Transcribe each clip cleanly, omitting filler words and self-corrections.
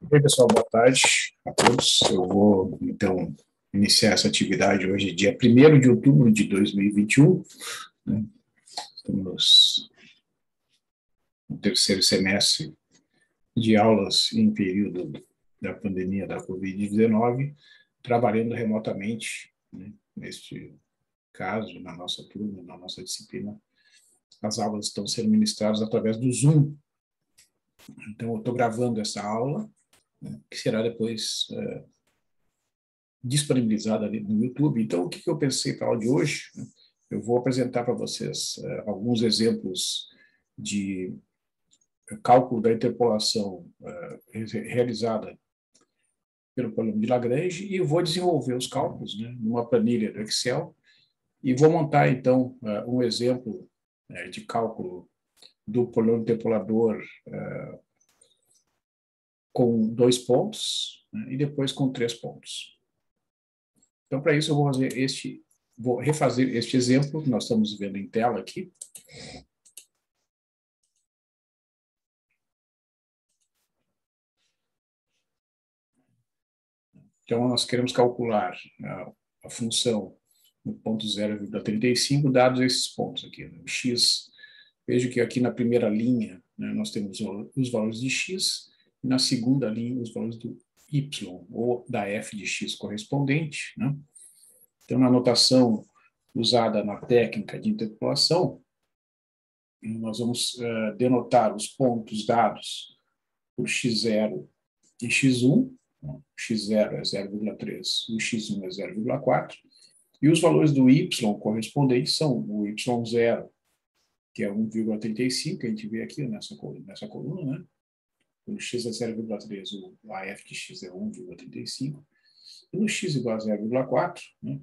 Oi, pessoal, boa tarde a todos. Eu vou, então, iniciar essa atividade hoje, dia 1º de outubro de 2021. Né? Estamos no terceiro semestre de aulas em período da pandemia da Covid-19, trabalhando remotamente, né? Neste caso, na nossa turma, na nossa disciplina. As aulas estão sendo ministradas através do Zoom. Então, eu estou gravando essa aula, né, que será depois disponibilizada ali no YouTube. Então, o que eu pensei para a aula de hoje? Eu vou apresentar para vocês alguns exemplos de cálculo da interpolação realizada pelo problema de Lagrange e vou desenvolver os cálculos, né, numa planilha do Excel e vou montar, então, um exemplo de cálculo do polínômio interpolador com 2 pontos, né, e depois com 3 pontos. Então, para isso, eu vou refazer este exemplo que nós estamos vendo em tela aqui. Então, nós queremos calcular a função no ponto 0,35, dados esses pontos aqui. Né? O x, veja que aqui na primeira linha, né, nós temos os valores de x, e na segunda linha, os valores do y, ou da f de x correspondente. Né? Então, na notação usada na técnica de interpolação, nós vamos denotar os pontos dados por x0 e x1, x0 é 0,3, o x1 é 0,4, e os valores do y correspondentes são o y0, que é 1,35, que a gente vê aqui nessa coluna, né? No x é 0,3, o AF de x é 1,35, e no x igual a 0,4, né,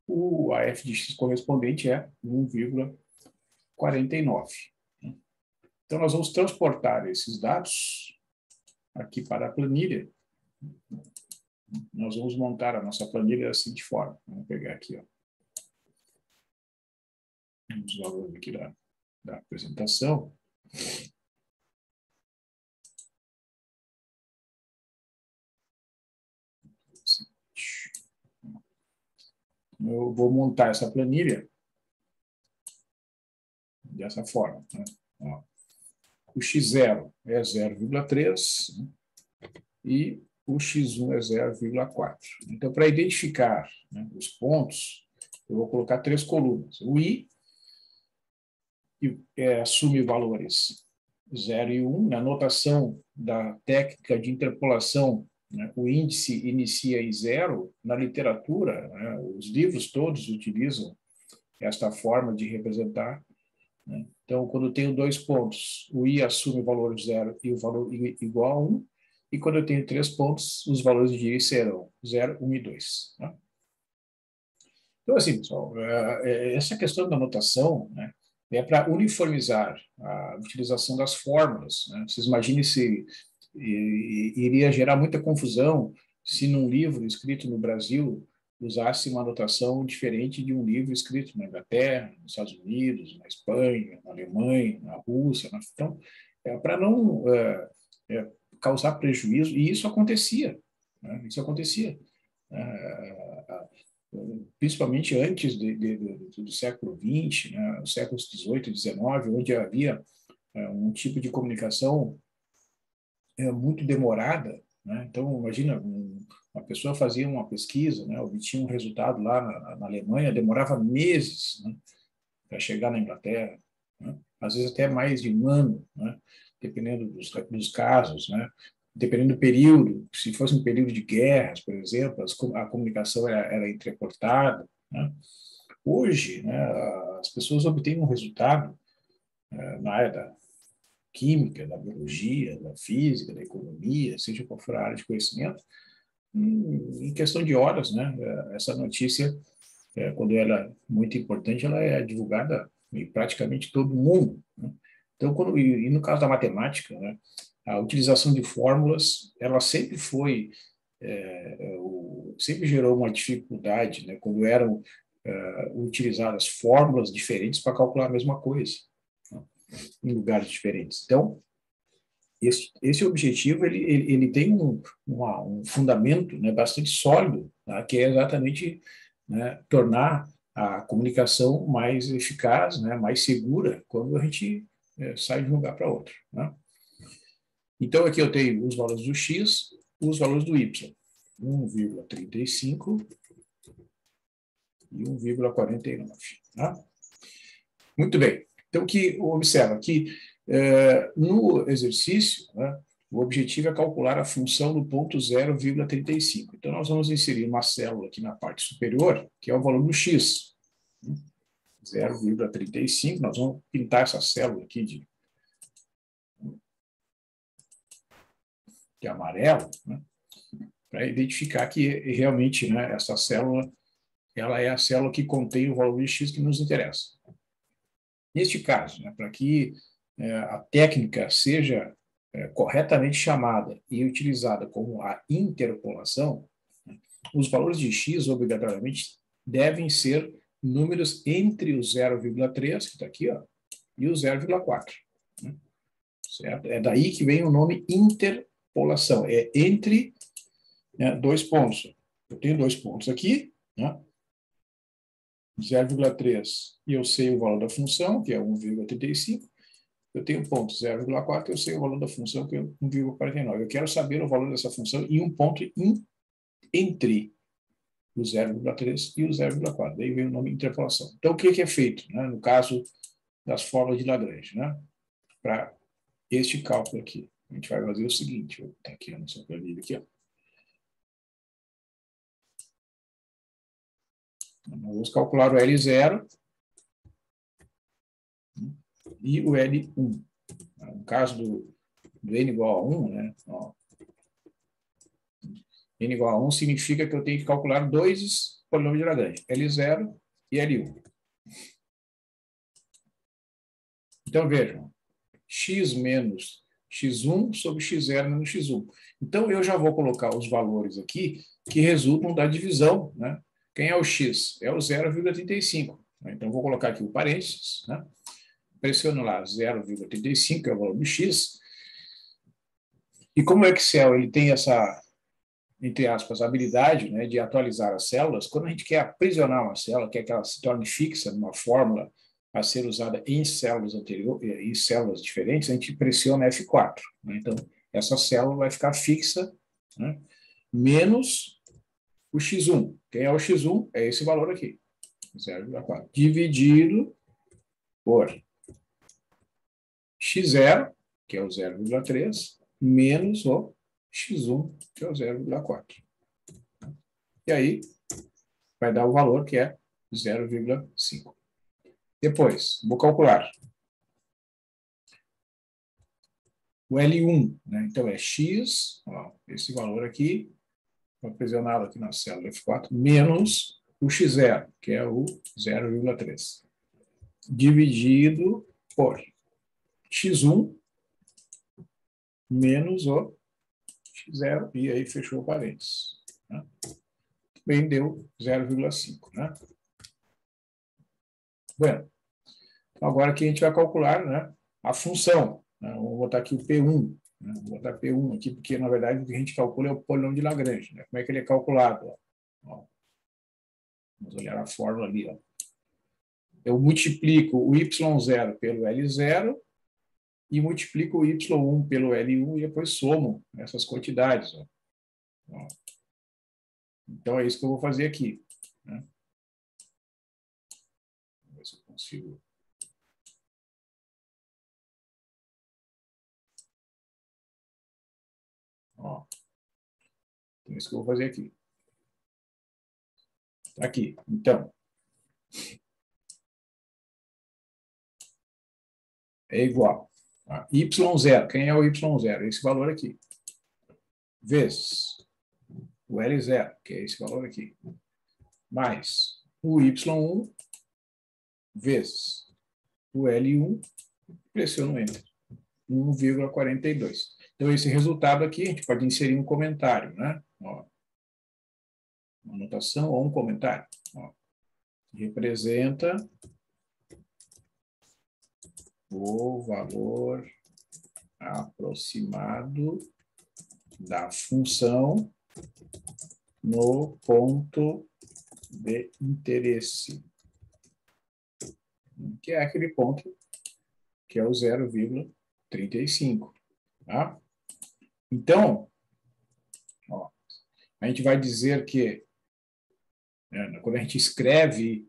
o AF de x correspondente é 1,49. Né? Então, nós vamos transportar esses dados aqui para a planilha. Nós vamos montar a nossa planilha da seguinte forma. Vamos pegar aqui, ó, os valores aqui da apresentação. Eu vou montar essa planilha dessa forma. Né? Ó, o x0 é 0,3, né? E o x1 é 0,4. Então, para identificar, né, os pontos, eu vou colocar 3 colunas. O i assume valores 0 e 1. Na notação da técnica de interpolação, né, o índice inicia em 0. Na literatura, né, os livros todos utilizam esta forma de representar. Né? Então, quando eu tenho 2 pontos, o i assume o valor 0 e o valor i igual a 1. E quando eu tenho 3 pontos, os valores de i serão 0, 1 e 2. Né? Então, assim, pessoal, essa questão da notação, né, é para uniformizar a utilização das fórmulas. Né? Vocês imaginem se iria gerar muita confusão se num livro escrito no Brasil usasse uma notação diferente de um livro escrito na Inglaterra, nos Estados Unidos, na Espanha, na Alemanha, na Rússia. Então, para não causar prejuízo, e isso acontecia. Né? Isso acontecia. Principalmente antes do século XX, né, os séculos XVIII e XIX, onde havia um tipo de comunicação muito demorada. Né? Então, imagina, uma pessoa fazia uma pesquisa, né, obtinha um resultado lá na Alemanha, demorava meses, né, para chegar na Inglaterra, né? Às vezes até mais de um ano, né, dependendo dos casos, né? Dependendo do período. Se fosse um período de guerras, por exemplo, a comunicação era entrecortada. Né? Hoje, né, as pessoas obtêm um resultado na área da química, da biologia, da física, da economia, seja qual for a área de conhecimento, em questão de horas. Né? Essa notícia, quando ela é muito importante, ela é divulgada em praticamente todo mundo. Né? Então, e no caso da matemática, né, a utilização de fórmulas, ela sempre foi, sempre gerou uma dificuldade, né, quando eram utilizadas fórmulas diferentes para calcular a mesma coisa, né, em lugares diferentes. Então, esse objetivo ele tem um fundamento, né, bastante sólido, tá? Que é exatamente, né, tornar a comunicação mais eficaz, né, mais segura quando a gente sai de um lugar para outro, né? Então, aqui eu tenho os valores do x, os valores do y. 1,35 e 1,49. Tá? Muito bem. Então, que observa que no exercício, né, o objetivo é calcular a função do ponto 0,35. Então, nós vamos inserir uma célula aqui na parte superior, que é o valor do x. 0,35. Nós vamos pintar essa célula aqui de amarelo, né, para identificar que realmente, né, essa célula ela é a célula que contém o valor de x que nos interessa. Neste caso, né, para que a técnica seja corretamente chamada e utilizada como a interpolação, né, os valores de x, obrigatoriamente, devem ser números entre o 0,3, que está aqui, ó, e o 0,4. Né, certo? É daí que vem o nome interpolação. É entre, né, dois pontos. Eu tenho dois pontos aqui, né, 0,3 e eu sei o valor da função, que é 1,35. Eu tenho ponto 0,4, eu sei o valor da função, que é 1,49. Eu quero saber o valor dessa função em um ponto entre o 0,3 e o 0,4. Daí vem o nome interpolação. Então, o que é feito, né, no caso das fórmulas de Lagrange? Né, para este cálculo aqui, a gente vai fazer o seguinte. Vou botar aqui a nossa planilha aqui, ó. Nós vamos calcular o L0 e o L1. No caso do n igual a 1, né, ó, n igual a 1 significa que eu tenho que calcular dois polinômios de Lagrange, L0 e L1. Então, vejam, x menos x1 sobre x0 menos x1. Então, eu já vou colocar os valores aqui que resultam da divisão, né? Quem é o x? É o 0,35. Né? Então, vou colocar aqui o parênteses, né? Pressiono lá 0,35, que é o valor do x. E como o Excel ele tem essa, entre aspas, habilidade, né, de atualizar as células, quando a gente quer aprisionar uma célula, quer que ela se torne fixa numa fórmula a ser usada em células anteriores, em células diferentes, a gente pressiona F4. Né? Então, essa célula vai ficar fixa, né, menos o x1. Quem é o x1? É esse valor aqui, 0,4, dividido por x0, que é o 0,3, menos o x1, que é o 0,4. E aí, vai dar o valor que é 0,5. Depois, vou calcular o L1, né? Então, é x, ó, esse valor aqui, vou aprisioná-lo aqui na célula F4, menos o x0, que é o 0,3, dividido por x1 menos o x0, e aí fechou o parênteses. Né? Também deu 0,5. Né? Bueno, então agora aqui a gente vai calcular, né, a função. Né? Vou botar aqui o P1. Né? Vou botar P1 aqui, porque, na verdade, o que a gente calcula é o polinômio de Lagrange. Né? Como é que ele é calculado? Ó, vamos olhar a fórmula ali. Ó. Eu multiplico o y0 pelo L0 e multiplico o y1 pelo L1 e depois somo essas quantidades. Ó. Ó. Então, é isso que eu vou fazer aqui. Né? Vamos ver se eu consigo. Ó. Então, é isso que eu vou fazer aqui. Aqui. Então, é igual a y0. Quem é o y0? Esse valor aqui. Vezes o L0, que é esse valor aqui. Mais o y1 vezes o L1, pressiono Enter. 1,42. Então, esse resultado aqui, a gente pode inserir um comentário, né? Ó, uma anotação ou um comentário. Ó, representa o valor aproximado da função no ponto de interesse, que é aquele ponto que é o 0,35. Tá? Então, ó, a gente vai dizer que, quando a gente escreve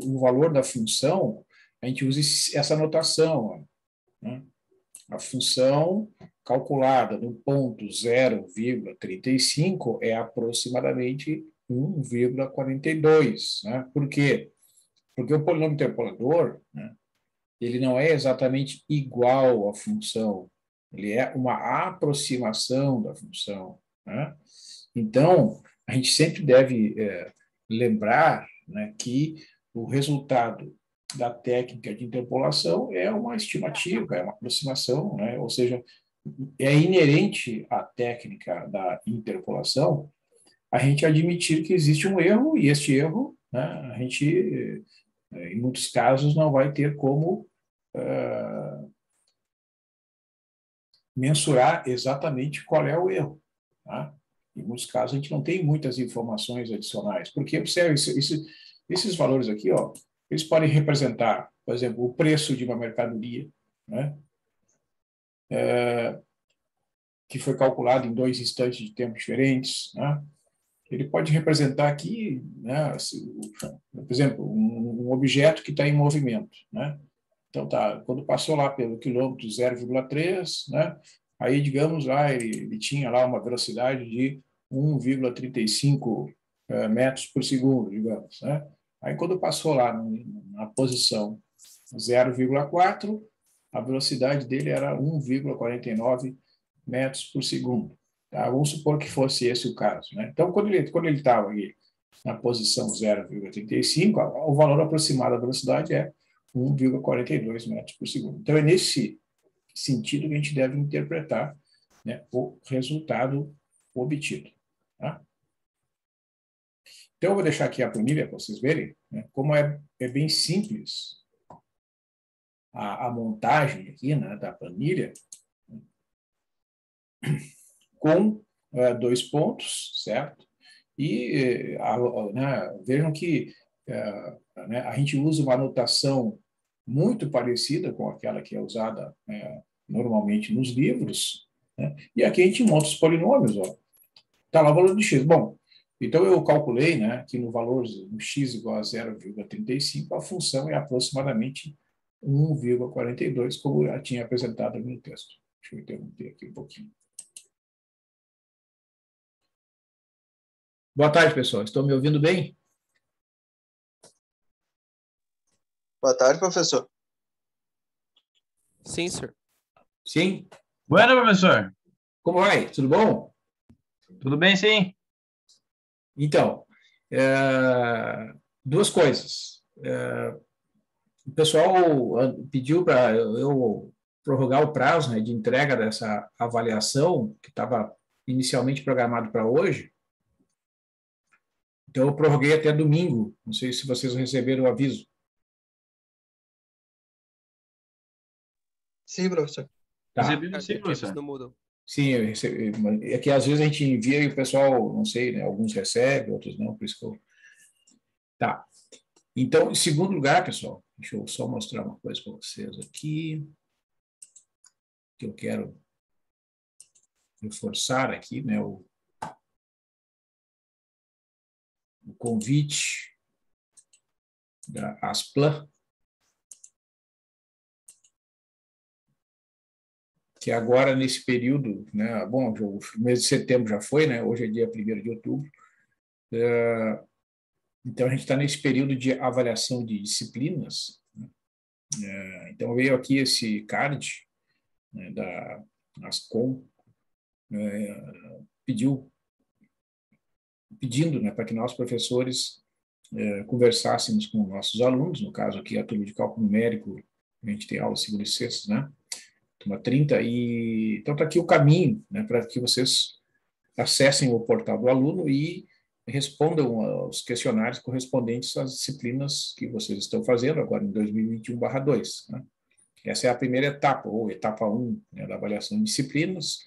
o valor da função, a gente usa essa notação. Ó, né? A função calculada no ponto 0,35 é aproximadamente 1,42. Né? Por quê? Porque o polinômio interpolador, né, ele não é exatamente igual à função, ele é uma aproximação da função. Né? Então, a gente sempre deve lembrar, né, que o resultado da técnica de interpolação é uma estimativa, é uma aproximação, né? Ou seja, é inerente à técnica da interpolação a gente admitir que existe um erro, e este erro, né, a gente, em muitos casos, não vai ter como mensurar exatamente qual é o erro. Tá? Em muitos casos, a gente não tem muitas informações adicionais, porque, observe, esses valores aqui, ó, eles podem representar, por exemplo, o preço de uma mercadoria, né, que foi calculado em 2 instantes de tempo diferentes. Né? Ele pode representar aqui, né, por exemplo, um objeto que está em movimento. Né? Então, tá, quando passou lá pelo quilômetro 0,3, né, aí, digamos, lá, ele tinha lá uma velocidade de 1,35 metros por segundo, digamos. Né? Aí, quando passou lá na posição 0,4, a velocidade dele era 1,49 metros por segundo. Tá? Vamos supor que fosse esse o caso. Né? Então, quando ele estava aqui na posição 0,35, o valor aproximado da velocidade é 1,42 metros por segundo. Então, é nesse sentido que a gente deve interpretar, né, o resultado obtido. Tá? Então, eu vou deixar aqui a planilha para vocês verem, né, como é bem simples a montagem aqui, né, da planilha, com 2 pontos, certo? E né, vejam que né, a gente usa uma notação muito parecida com aquela que é usada normalmente nos livros, né? E aqui a gente monta os polinômios. Está lá o valor de x. Bom, então eu calculei, né, que no valor no x igual a 0,35, a função é aproximadamente 1,42, como eu já tinha apresentado no texto. Deixa eu interromper aqui um pouquinho. Boa tarde, pessoal. Estão me ouvindo bem? Boa tarde, professor. Sim, senhor. Sim? Bueno, professor. Como vai? Tudo bom? Tudo bem, sim. Então, duas coisas. O pessoal pediu para eu prorrogar o prazo, né, de entrega dessa avaliação, que estava inicialmente programado para hoje. Então, eu prorroguei até domingo. Não sei se vocês receberam o aviso. Sim, professor. Tá. Recebi sim, professor. Não mudam. Sim, eu recebi. É que às vezes a gente envia e o pessoal, não sei, né, alguns recebem, outros não, por isso que eu... Tá. Então, em segundo lugar, pessoal, deixa eu só mostrar uma coisa para vocês aqui, que eu quero reforçar aqui, né, o convite da Asplan, que agora, nesse período, né, bom, o mês de setembro já foi, né, hoje é dia 1º de outubro, então a gente está nesse período de avaliação de disciplinas, né, então veio aqui esse card, né, da Ascom, pedindo, né, para que nós, professores, conversássemos com nossos alunos, no caso aqui a turma de cálculo numérico, a gente tem aula segunda e sexta, né, turma 30, e então está aqui o caminho, né, para que vocês acessem o portal do aluno e respondam aos questionários correspondentes às disciplinas que vocês estão fazendo agora em 2021/2, né? Essa é a primeira etapa, ou etapa 1, né, da avaliação de disciplinas.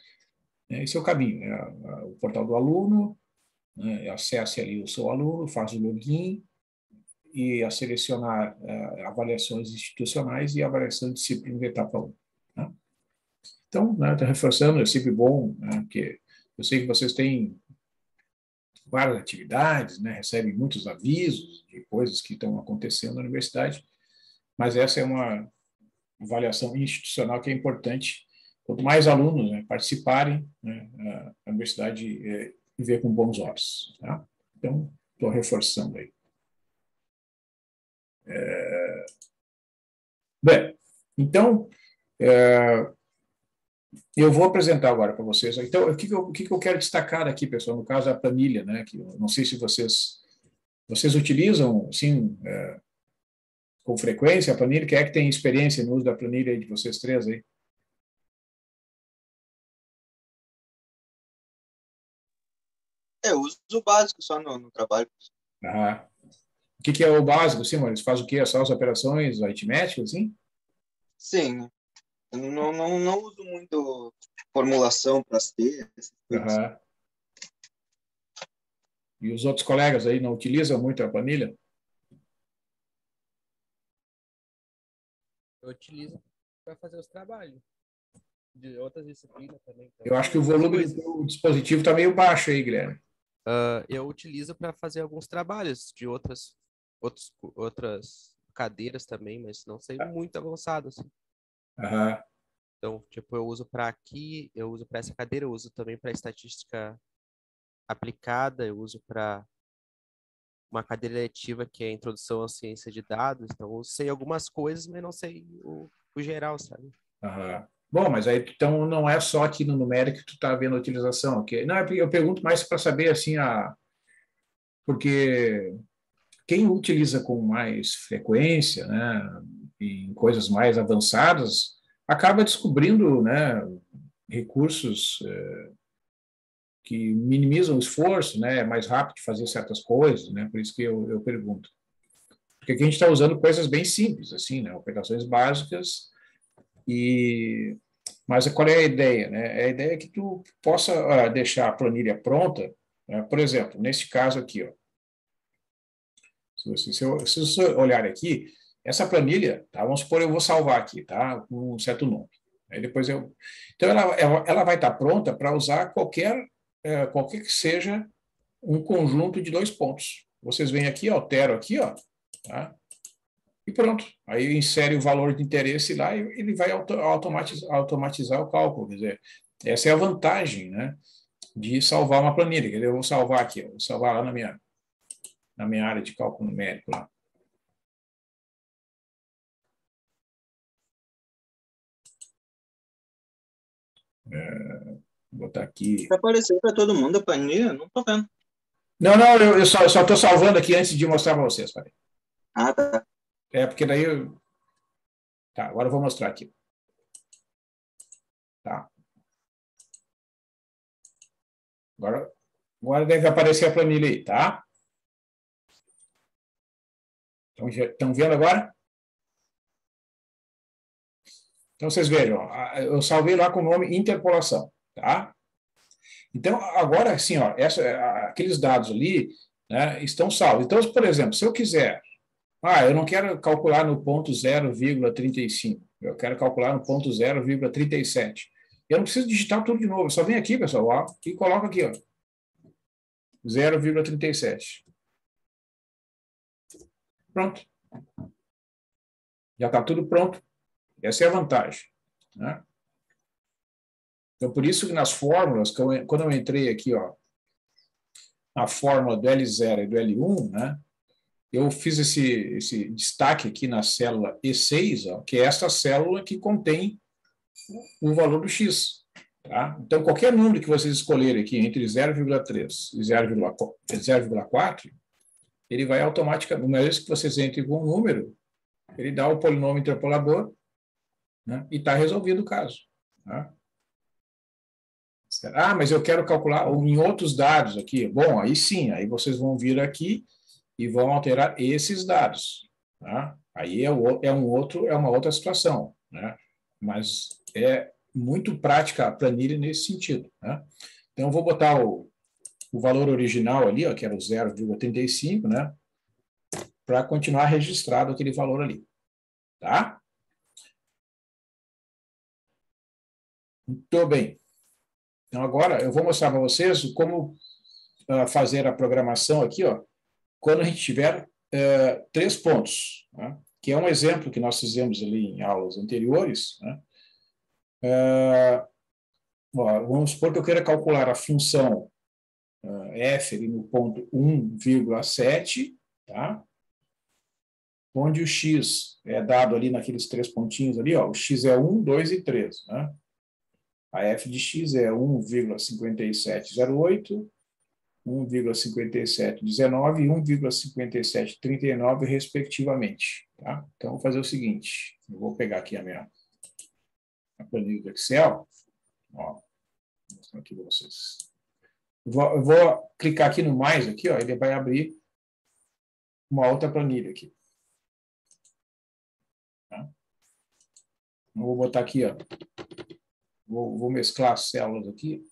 Esse é o caminho, né? O portal do aluno, né? Acesse ali o seu aluno, faz o login e a selecionar avaliações institucionais e avaliação de disciplina da etapa 1. Né? Então, né, estou reforçando, é sempre bom, né, porque eu sei que vocês têm várias atividades, né, recebem muitos avisos de coisas que estão acontecendo na universidade, mas essa é uma avaliação institucional que é importante. Quanto mais alunos, né, participarem, né, a universidade vê com bons olhos. Tá? Então, estou reforçando aí. Bem, então, eu vou apresentar agora para vocês. Então, o que eu quero destacar aqui, pessoal, no caso, a planilha, né, que eu não sei se vocês utilizam, sim, com frequência a planilha. Quem é que tem experiência no uso da planilha aí de vocês três aí? Eu uso o básico só no trabalho. Ah, o que é o básico, sim, Maurício? Faz o quê? Só as operações aritméticas, assim? Sim, eu não uso muito formulação para as T, essas coisas. Aham. E os outros colegas aí não utilizam muito a planilha? Eu utilizo para fazer os trabalhos de outras disciplinas também. Eu acho que o Essas volume coisas. do dispositivo está meio baixo aí, Guilherme. Eu utilizo para fazer alguns trabalhos de outras cadeiras também, mas não sei muito avançado assim. Aham. Então, tipo, eu uso para aqui, eu uso para essa cadeira, eu uso também para estatística aplicada, eu uso para uma cadeira letiva que é a Introdução à Ciência de Dados. Então, eu sei algumas coisas, mas não sei o geral, sabe? Aham. Bom, mas aí então não é só aqui no numérico que tu está vendo a utilização, ok? Não, eu pergunto mais para saber assim porque quem utiliza com mais frequência, né, em coisas mais avançadas, acaba descobrindo, né, recursos que minimizam o esforço, né, é mais rápido de fazer certas coisas, né, por isso que eu pergunto. Porque aqui a gente está usando coisas bem simples, assim, né, operações básicas, mas qual é a ideia, né? A ideia é que tu possa deixar a planilha pronta, né? Por exemplo, nesse caso aqui, ó, se você olhar aqui, essa planilha, tá? Vamos supor, eu vou salvar aqui, tá? Com um certo nome. Aí depois então, ela vai estar pronta para usar qualquer que seja um conjunto de 2 pontos. Vocês vêm aqui, altero aqui, ó, tá? E pronto. Aí insere o valor de interesse lá e ele vai automatizar o cálculo. Quer dizer, essa é a vantagem, né, de salvar uma planilha. Quer dizer, eu vou salvar aqui, vou salvar lá na minha área de cálculo numérico lá. Vou botar aqui. Para aparecer para todo mundo a planilha, não tô vendo. Não, eu só estou salvando aqui antes de mostrar para vocês. Peraí. Ah, tá. Porque daí Tá, agora eu vou mostrar aqui. Tá. Agora deve aparecer a planilha aí, tá? Estão vendo agora? Então, vocês vejam, eu salvei lá com o nome interpolação, tá? Então, agora, assim, ó, aqueles dados ali, né, estão salvos. Então, por exemplo, se eu quiser, eu não quero calcular no ponto 0,35, eu quero calcular no ponto 0,37. Eu não preciso digitar tudo de novo, eu só venho aqui, pessoal, ó, e coloco aqui, ó, 0,37. Pronto. Já está tudo pronto. Essa é a vantagem, né? Então, por isso que nas fórmulas, quando eu entrei aqui, ó, na fórmula do L0 e do L1, né, eu fiz esse destaque aqui na célula E6, ó, que é essa célula que contém o valor do X. Tá? Então, qualquer número que vocês escolherem aqui entre 0,3 e 0,4, ele vai automaticamente, uma vez que vocês entrem com um número, ele dá o polinômio interpolador, né, e está resolvido o caso. Tá? Mas eu quero calcular em outros dados aqui. Bom, aí sim, aí vocês vão vir aqui e vão alterar esses dados. Tá? Aí é uma outra situação. né? Mas é muito prática a planilha nesse sentido, né? Então, eu vou botar o valor original ali, ó, que era o 0,35, né? Para continuar registrado aquele valor ali, tá? Muito bem. Então, agora eu vou mostrar para vocês como fazer a programação aqui, ó, quando a gente tiver 3 pontos, né? Que é um exemplo que nós fizemos ali em aulas anteriores, né? Vamos supor que eu queira calcular a função f ali no ponto 1,7, tá? Onde o x é dado ali naqueles 3 pontinhos ali, ó, o x é 1, 2 e 3, né? A f de x é 1,5708, 1,5719 e 1,5739, respectivamente. Tá? Então, vou fazer o seguinte, eu vou pegar aqui a planilha do Excel, ó, vou mostrar aqui para vocês. Eu vou clicar aqui no mais, aqui, ó, ele vai abrir uma outra planilha aqui. Tá? Eu vou botar aqui, ó, vou mesclar as células aqui.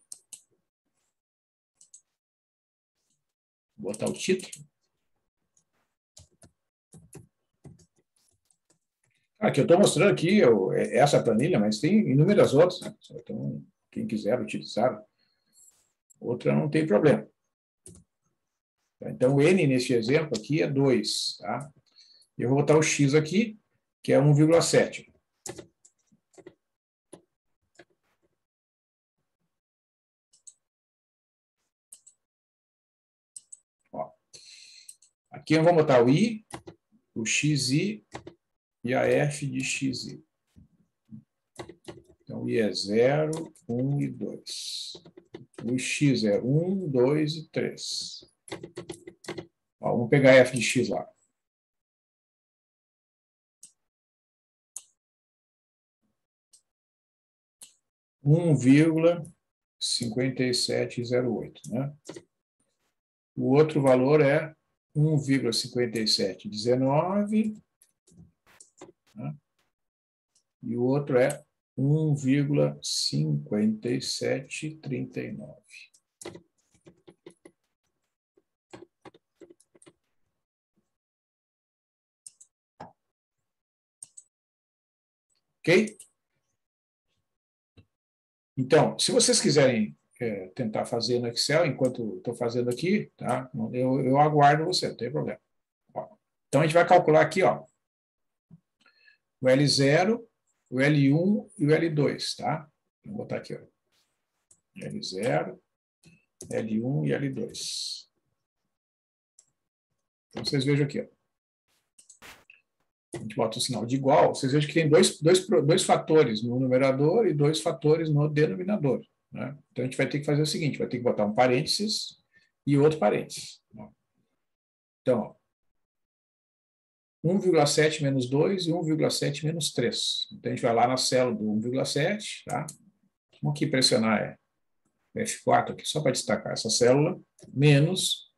Vou botar o título. Aqui eu estou mostrando aqui essa planilha, mas tem inúmeras outras, né? Então, quem quiser utilizar, outra não tem problema. Então, o N nesse exemplo aqui é 2, tá? Eu vou botar o X aqui, que é 1,7. Ó. Aqui eu vou botar o I, o XI e a F de XI. Então, o I é 0, 1 e 2. O X é 1, 2 e 3. Ó, vamos pegar a F de X lá. Um 1,5708, né? O outro valor é 1,5719, né? E o outro é 1,5739. Ok? Então, se vocês quiserem tentar fazer no Excel, enquanto estou fazendo aqui, tá? Eu aguardo você, não tem problema. Ó, então, a gente vai calcular aqui, ó, o L0, o L1 e o L2, tá? Vou botar aqui, ó. L0, L1 e L2. Então, vocês vejam aqui, ó. A gente bota o sinal de igual, vocês vejam que tem dois fatores no numerador e 2 fatores no denominador, né? Então, a gente vai ter que fazer o seguinte, vai ter que botar um parênteses e outro parênteses. Então, 1,7 menos 2 e 1,7 menos 3. Então, a gente vai lá na célula do 1,7, tá? Vamos aqui pressionar F4 aqui, só para destacar essa célula, menos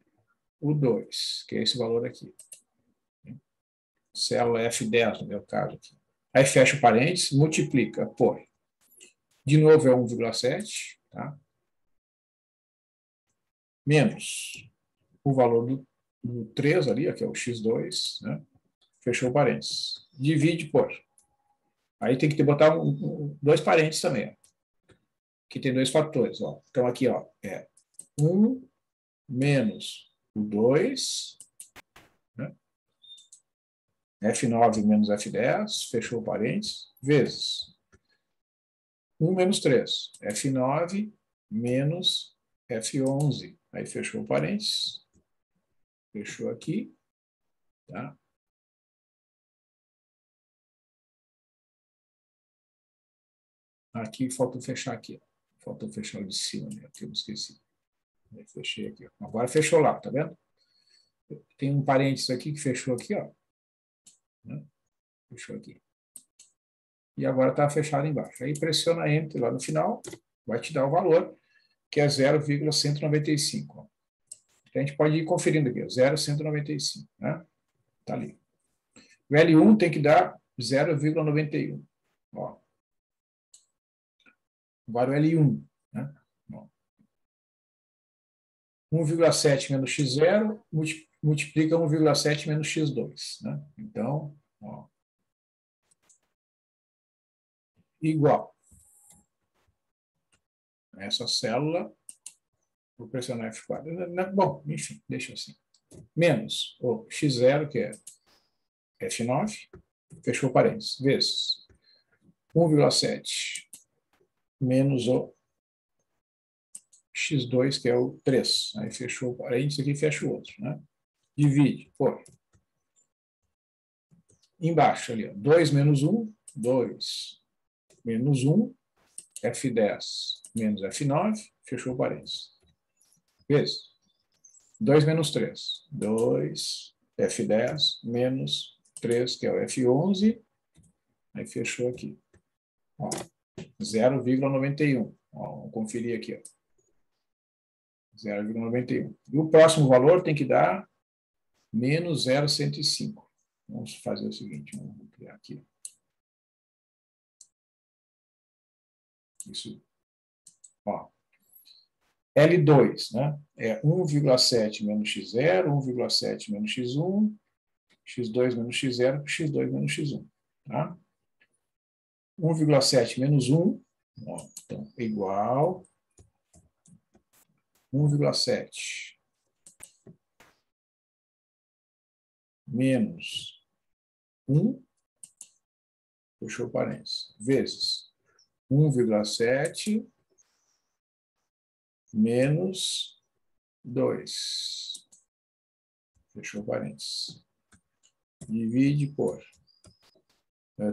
o 2, que é esse valor aqui. Célula F10, no meu caso aqui. Aí fecha o parênteses, multiplica por, de novo é 1,7, tá? Menos o valor do 3 ali, que é o x2, né? Fechou o parênteses. Divide por. Aí tem que botar 2 parênteses também, ó. Que tem 2 fatores, ó. Então aqui, ó, é 1 menos o 2, né? F9 menos F10, fechou o parênteses, vezes 1 menos 3, F9 menos F11. Aí fechou o parênteses, fechou aqui, tá? Aqui faltou fechar aqui, ó. Faltou fechar o de cima, né? Aqui eu esqueci. Eu fechei aqui, ó. Agora fechou lá, tá vendo? Tem um parênteses aqui que fechou aqui, ó. Né? Fechou aqui. E agora está fechado embaixo. Aí pressiona Enter lá no final, vai te dar o valor, que é 0,195. Então, a gente pode ir conferindo aqui, 0,195, né? Está ali. O L1 tem que dar 0,91. Ó. Agora o L1, né? 1,7 menos x0 multiplica 1,7 menos x2. Né? Então, ó, igual. Essa célula, vou pressionar F4. Bom, enfim, deixa assim. Menos o x0, que é F9, fechou parênteses, vezes 1,7 menos o x2, que é o 3. Aí fechou o parênteses aqui, fecha o outro. Né? Divide por. Embaixo ali, ó, 2 menos 1, 2 menos 1, F10 menos F9, fechou o parênteses. Vezes 2 menos 3, 2, F10 menos 3, que é o F11, aí fechou aqui. 0,91. Vamos conferir aqui. 0,91. E o próximo valor tem que dar menos 0,105. Vamos fazer o seguinte, vamos criar aqui. Isso. Ó. L2, né? É 1,7 menos x0, 1,7 menos x1, x2 menos x0, x2 menos x1. Tá? 1,7 menos 1, ó, então, igual 1,7 menos 1, fechou parênteses, vezes 1,7 menos 2, fechou parênteses. Divide por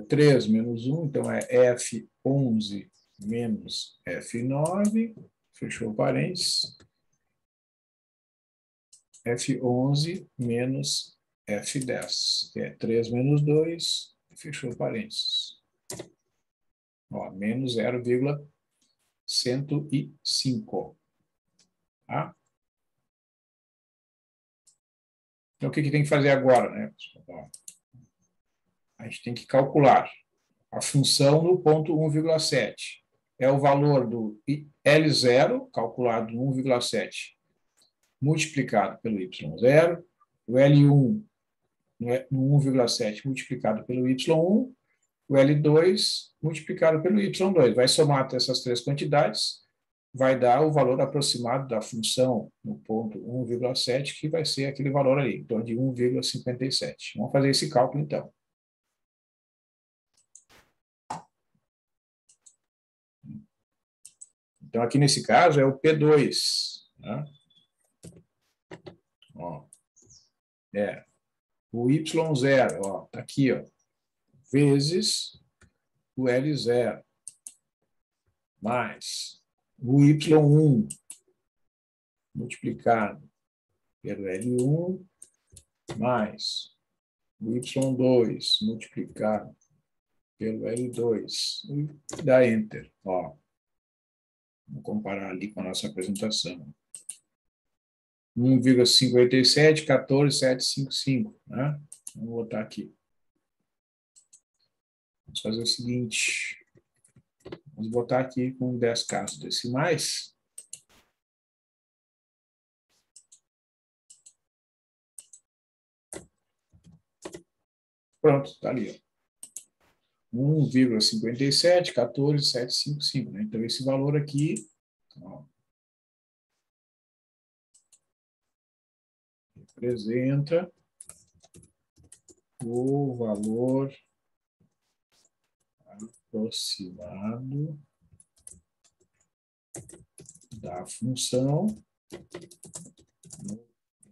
3 menos 1, então é F11 menos F9, fechou parênteses. F11 menos F10, que é 3 menos 2, fechou parênteses. Ó, menos 0,105. Tá? Então, o que tem que fazer agora? Né? A gente tem que calcular a função no ponto 1,7. É o valor do L0, calculado no 1,7, multiplicado pelo Y0, o L1 no 1,7 multiplicado pelo Y1, o L2 multiplicado pelo Y2. Vai somar essas três quantidades, vai dar o valor aproximado da função no ponto 1,7, que vai ser aquele valor ali, em torno de 1,57. Vamos fazer esse cálculo, então. Então, aqui nesse caso, é o P2. Né? Ó, o Y0, ó, tá aqui, ó, vezes o L0, mais o Y1 multiplicado pelo L1, mais o Y2 multiplicado pelo L2, e dá Enter. Ó, vamos comparar ali com a nossa apresentação. 1,57, 14,755, né? Vamos botar aqui. Vamos fazer o seguinte. Vamos botar aqui com 10 casos decimais. Pronto, está ali. Ó. 1,57, 14,755. Né? Então, esse valor aqui, ó, representa o valor aproximado da função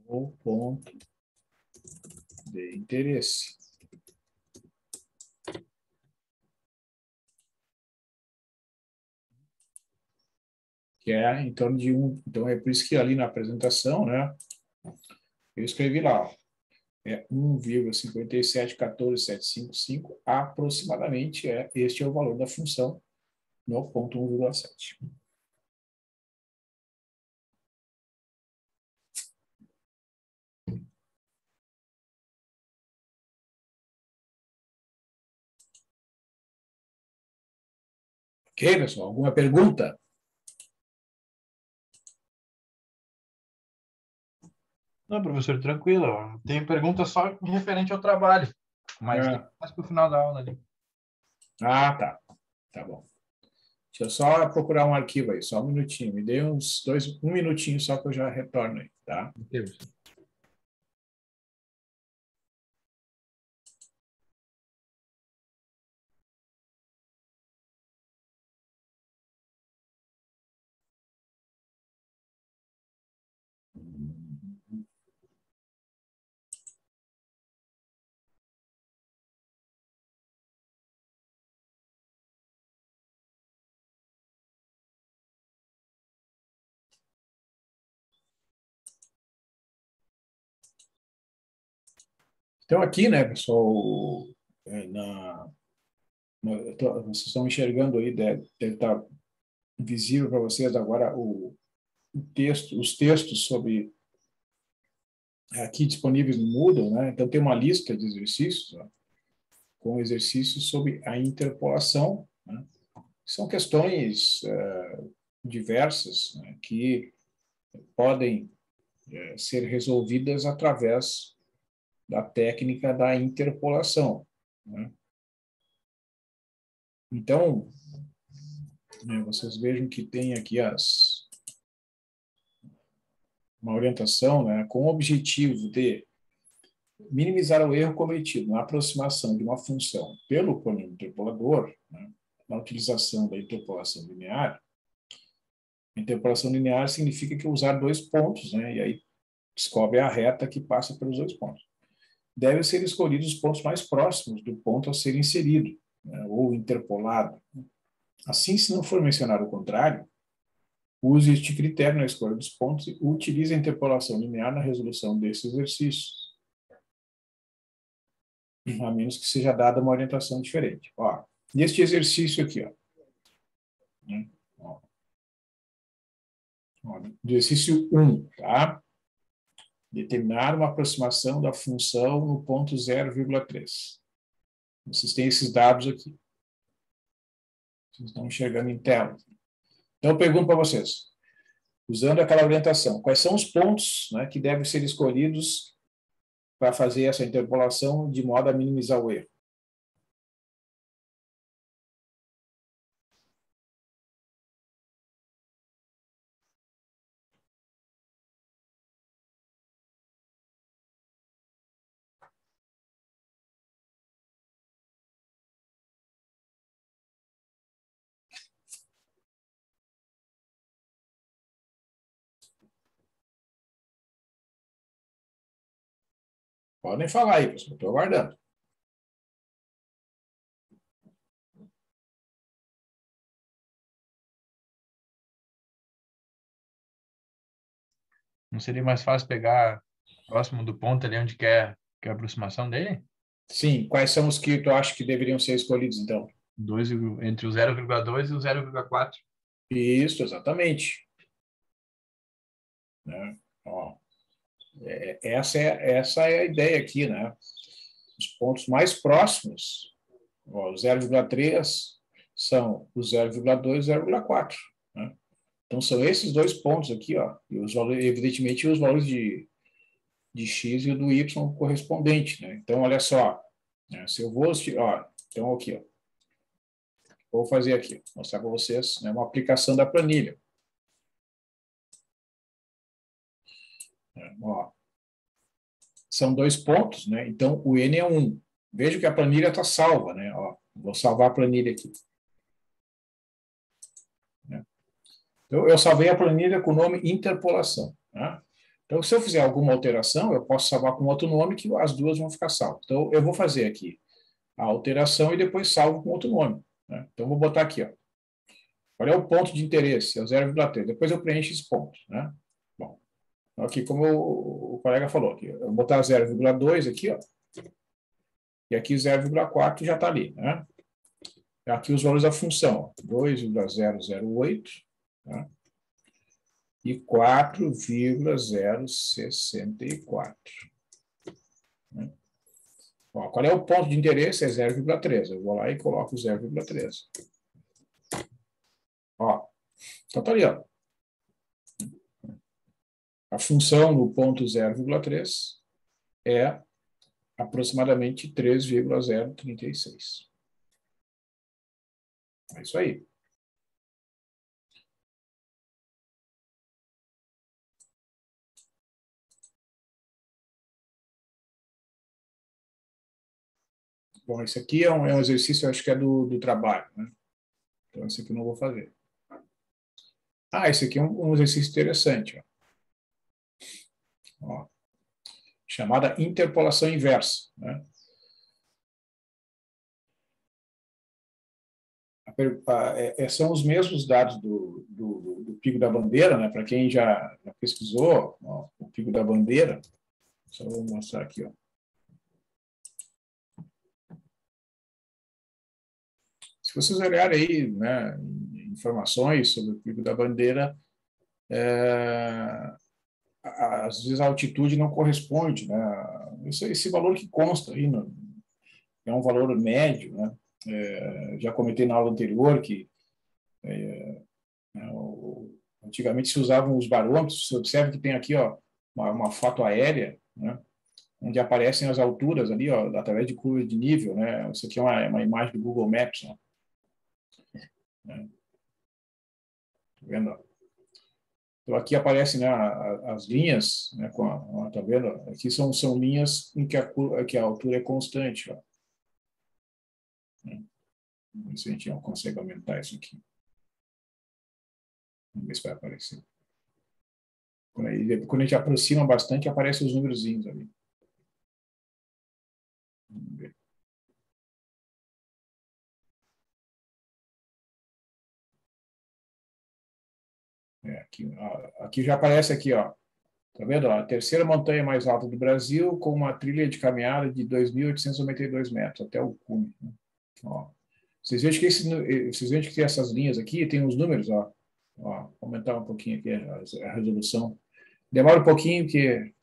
no ponto de interesse. Que é em torno de 1. Então, é por isso que ali na apresentação, né, eu escrevi lá, ó, é 1,5714,755, aproximadamente, este é o valor da função no ponto 1,7. Ok, pessoal? Alguma pergunta? Não, professor, tranquilo. Tem pergunta só referente ao trabalho. Mas tem mais para o final da aula ali. Ah, tá. Tá bom. Deixa eu só procurar um arquivo aí, só um minutinho. Me dê um minutinho só que eu já retorno aí, tá? Ok, professor. Então, aqui, né, pessoal, vocês estão enxergando aí, deve estar visível para vocês agora os textos sobre aqui disponíveis no Moodle, né? Então, tem uma lista de exercícios, ó, com exercícios sobre a interpolação, né? São questões diversas, né, que podem ser resolvidas através da técnica da interpolação, né? Então, né, vocês vejam que tem aqui uma orientação, né, com o objetivo de minimizar o erro cometido na aproximação de uma função pelo polínômio interpolador, né, na utilização da interpolação linear. A interpolação linear significa que usar dois pontos, né, e aí descobre a reta que passa pelos dois pontos. Devem ser escolhidos os pontos mais próximos do ponto a ser inserido, né, ou interpolado. Assim, se não for mencionado o contrário, use este critério na escolha dos pontos e utilize a interpolação linear na resolução desses exercícios, a menos que seja dada uma orientação diferente. Ó, neste exercício aqui, ó, né, ó, exercício 1, tá? Determinar uma aproximação da função no ponto 0,3. Vocês têm esses dados aqui. Vocês estão enxergando em tela. Então, eu pergunto para vocês, usando aquela orientação, quais são os pontos, né, que devem ser escolhidos para fazer essa interpolação de modo a minimizar o erro? Podem falar aí, pessoal, estou aguardando. Não seria mais fácil pegar próximo do ponto ali onde quer a aproximação dele? Sim, quais são os que tu acha que deveriam ser escolhidos, então? Entre o 0,2 e o 0,4. Isso, exatamente. Né? Ó, essa é a ideia aqui, né? Os pontos mais próximos, ó, o 0,3 são o 0,2 e o 0,4. Né? Então, são esses dois pontos aqui, ó, e os valores, evidentemente, os valores de x e o do y correspondente. Né? Então, olha só, né? Se eu vou, ó, então aqui, ó, vou fazer aqui, mostrar para vocês, né, uma aplicação da planilha. Ó, são dois pontos, né? Então, o n é 1. Veja que a planilha está salva, né? Ó, vou salvar a planilha aqui. Então, eu salvei a planilha com o nome interpolação. Né? Então, se eu fizer alguma alteração, eu posso salvar com outro nome que as duas vão ficar salvas. Então, eu vou fazer aqui a alteração e depois salvo com outro nome. Né? Então, vou botar aqui, ó. Qual é o ponto de interesse? É o 0,3. Depois eu preencho esse ponto. Né? Bom, aqui, como o colega falou, aqui, eu vou botar 0,2 aqui, ó. E aqui 0,4 já está ali. Né? Aqui os valores da função, 2,008, tá? E 4,064. Né? Ó, qual é o ponto de interesse? É 0,3. Eu vou lá e coloco 0,3. Então, está ali, ó. A função no ponto 0,3 é aproximadamente 3,036. É isso aí. Bom, esse aqui é um exercício, eu acho que é do trabalho, né? Então, esse aqui eu não vou fazer. Ah, esse aqui é um exercício interessante, ó, chamada interpolação inversa, né? São os mesmos dados do Pico da Bandeira, né? Para quem já pesquisou, ó, o Pico da Bandeira, só vou mostrar aqui, ó. Se vocês olharem aí, né, informações sobre o Pico da Bandeira, às vezes a altitude não corresponde, né? Esse valor que consta aí é um valor médio, né? Já comentei na aula anterior que antigamente se usavam os barômetros. Você observa que tem aqui, ó, uma foto aérea, né, onde aparecem as alturas ali, ó, através de curvas de nível, né? Isso aqui é uma imagem do Google Maps, ó, né? Tá vendo? Então aqui aparecem, né, as linhas, né, tá vendo? Aqui são linhas em que a altura é constante, ó. Vamos ver se a gente não consegue aumentar isso aqui. Vamos ver se vai aparecer. Quando a gente aproxima bastante, aparecem os númerozinhos ali. Vamos ver. Aqui já aparece aqui, ó. Tá vendo? A terceira montanha mais alta do Brasil, com uma trilha de caminhada de 2.892 metros até o cume, né? Ó. Vocês veem que tem essas linhas aqui, tem os números, ó. Ó, vou aumentar um pouquinho aqui a resolução. Demora um pouquinho, que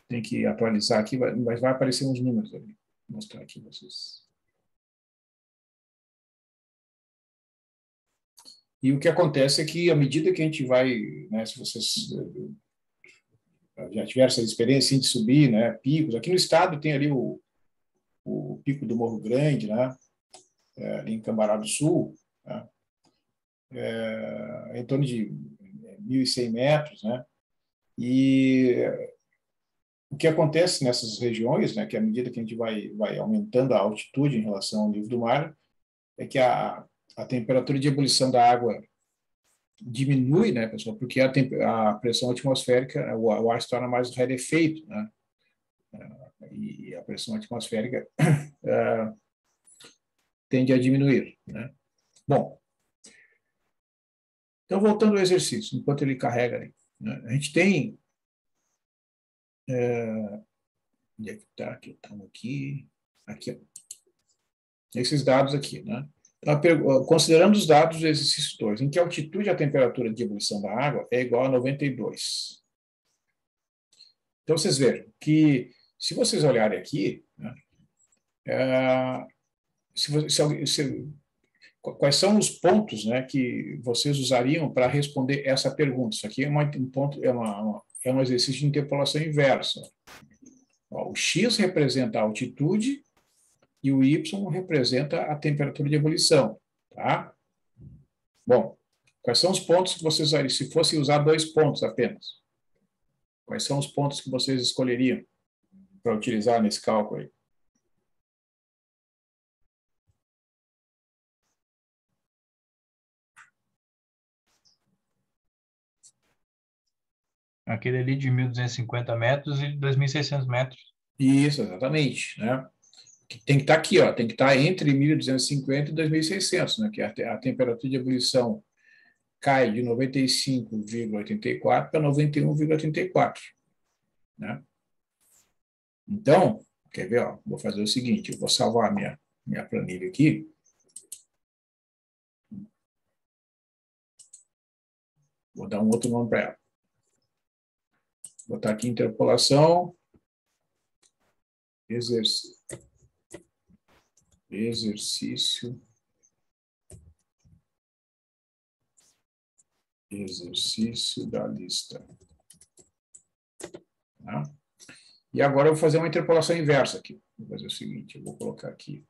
tem que atualizar aqui, mas vai aparecer uns números ali. Vou mostrar aqui para vocês. E o que acontece é que, à medida que a gente vai, né, se vocês já tiveram essa experiência de subir, né, picos, aqui no estado tem ali o Pico do Morro Grande, né, ali em Cambará do Sul, né, em torno de 1.100 metros, né, e o que acontece nessas regiões, né, que à medida que a gente vai aumentando a altitude em relação ao nível do mar, é que a temperatura de ebulição da água diminui, né, pessoal, porque a pressão atmosférica, o ar se torna mais rarefeito, né, e a pressão atmosférica tende a diminuir, né. Bom, então voltando ao exercício, enquanto ele carrega ali, né, a gente tem onde é que está? Aqui, estamos aqui, ó. Esses dados aqui, né? Então, considerando os dados do exercício 2, em que altitude a temperatura de ebulição da água é igual a 92. Então, vocês vejam que, se vocês olharem aqui, né, quais são os pontos, né, que vocês usariam para responder essa pergunta? Isso aqui é um exercício de interpolação inversa. Ó, o x representa a altitude e o y representa a temperatura de ebulição, tá? Bom, quais são os pontos que vocês usariam? Se fosse usar 2 pontos apenas, quais são os pontos que vocês escolheriam para utilizar nesse cálculo aí? Aquele ali de 1.250 metros e 2.600 metros. Isso, exatamente, né? Que tem que estar aqui, ó, tem que estar entre 1.250 e 2.600, né? Que a temperatura de ebulição cai de 95,84 para 91,34, né? Então, quer ver? Ó, vou fazer o seguinte, eu vou salvar a minha planilha aqui. Vou dar um outro nome para ela. Vou botar aqui interpolação, exercício exercício da lista. Tá? E agora eu vou fazer uma interpolação inversa aqui. Vou fazer o seguinte, eu vou colocar aqui.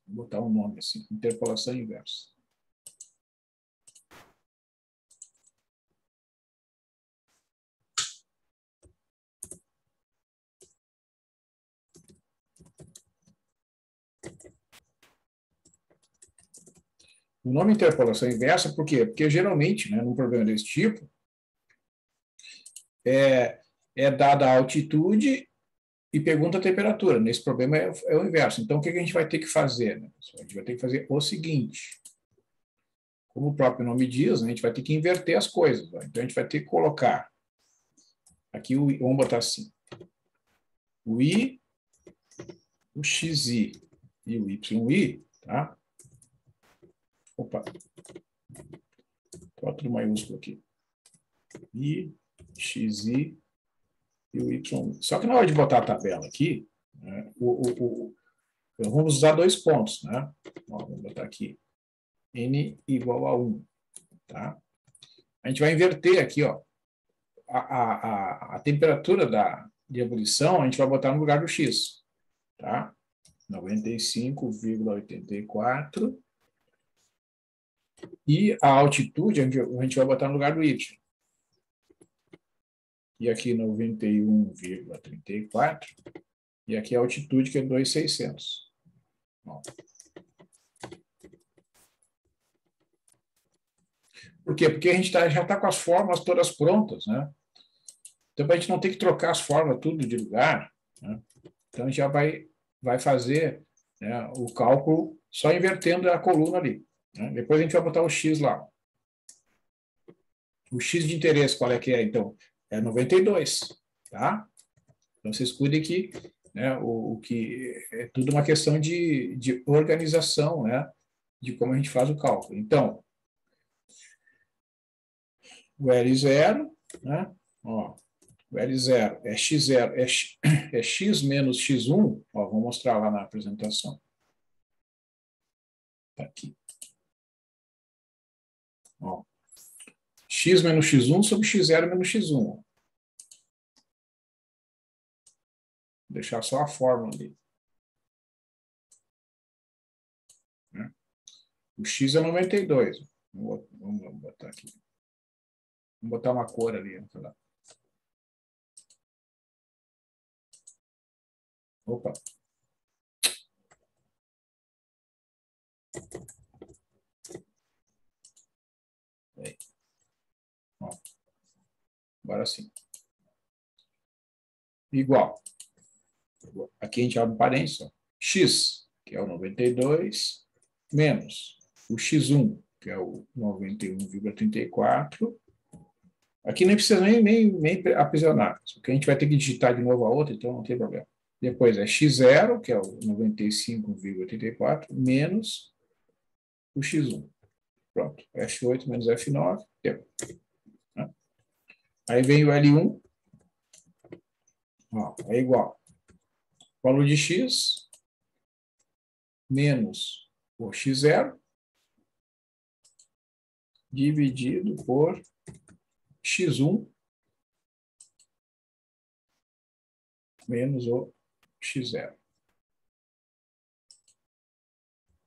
Vou botar um nome assim, interpolação inversa. O nome interpolação inversa, por quê? Porque geralmente, né, num problema desse tipo, é dada a altitude e pergunta a temperatura. Nesse problema é o inverso. Então, o que a gente vai ter que fazer? Né? A gente vai ter que fazer o seguinte. Como o próprio nome diz, a gente vai ter que inverter as coisas. Né? Então, a gente vai ter que colocar aqui, vamos botar assim, o I, o XI e o YI, tá? Opa, bota tudo maiúsculo aqui. I, XI e o Y. Só que na hora de botar a tabela aqui, né, vamos usar 2 pontos, né? Ó, vamos botar aqui N igual a 1, tá? A gente vai inverter aqui, ó, a temperatura de ebulição, a gente vai botar no lugar do X, tá? 95,84. E a altitude a gente vai botar no lugar do Y. E aqui 91,34. E aqui a altitude, que é 2.600. Por quê? Porque a gente já está com as fórmulas todas prontas, né? Então, para a gente não ter que trocar as fórmulas tudo de lugar, né? Então a gente já vai fazer, né, o cálculo só invertendo a coluna ali. Né? Depois a gente vai botar o X lá. O X de interesse, qual é que é, então? É 92, tá? Então, vocês cuidem que, né, o que é tudo uma questão de organização, né, de como a gente faz o cálculo. Então, o L0, né, ó, o L0 é X0, é X menos X1, ó, vou mostrar lá na apresentação. Tá aqui. Ó. X menos X1 sobre X0 menos X1. Vou deixar só a fórmula ali. Né? O X é 92. Vamos botar aqui. Vamos botar uma cor ali. Opa. Aí. Ó. Agora sim. Igual. Aqui a gente abre parênteses. X, que é o 92, menos o X1, que é o 91,34. Aqui nem precisa nem aprisionar. Porque a gente vai ter que digitar de novo a outra, então não tem problema. Depois é X0, que é o 95,84, menos o X1. Pronto. F8 menos F9. Né? Aí vem o L1. Ó, é igual. Valor de X menos o X0 dividido por X1 menos o X0.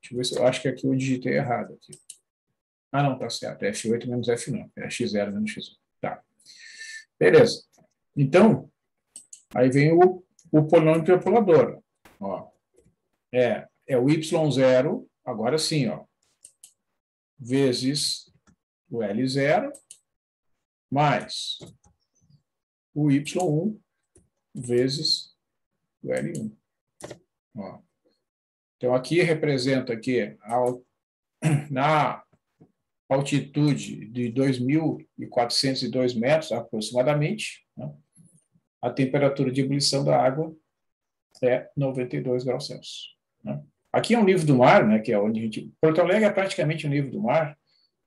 Deixa eu ver se eu acho que aqui eu digitei errado. Aqui. Ah, não, tá certo. É F8 menos F9. É X0 menos X1. Tá. Beleza. Então, aí vem o polinômio interpolador. Ó. É o Y0, agora sim, ó, vezes o L0, mais o Y1 vezes o L1. Ó. Então, aqui representa que na altitude de 2.402 metros, aproximadamente, né, a temperatura de ebulição da água é 92 graus Celsius. Né? Aqui é um nível do mar, né, que é onde a gente... Porto Alegre é praticamente um nível do mar,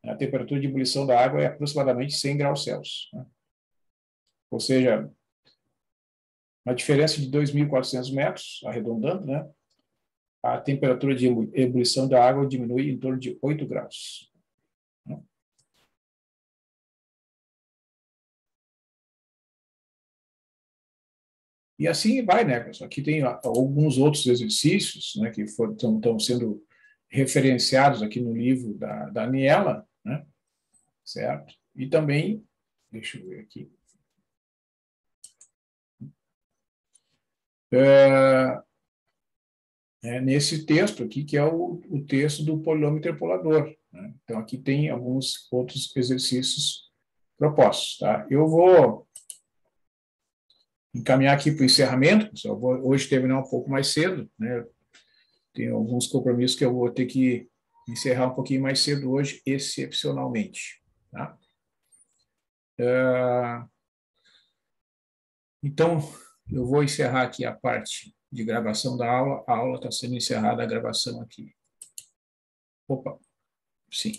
a temperatura de ebulição da água é aproximadamente 100 graus Celsius. Né? Ou seja, uma diferença de 2.400 metros, arredondando, né? a temperatura de ebulição da água diminui em torno de 8 graus. E assim vai, né, pessoal? Aqui tem alguns outros exercícios, né, que estão sendo referenciados aqui no livro da Daniela, né, certo? E também, deixa eu ver aqui. Nesse texto aqui, que é o texto do polinômio interpolador, né? Então, aqui tem alguns outros exercícios propostos, tá? Eu vou encaminhar aqui para o encerramento, pessoal. Vou hoje terminar um pouco mais cedo, né? Tenho alguns compromissos que eu vou ter que encerrar um pouquinho mais cedo hoje, excepcionalmente, tá? Então, eu vou encerrar aqui a parte de gravação da aula. A aula está sendo encerrada, a gravação aqui. Opa, sim.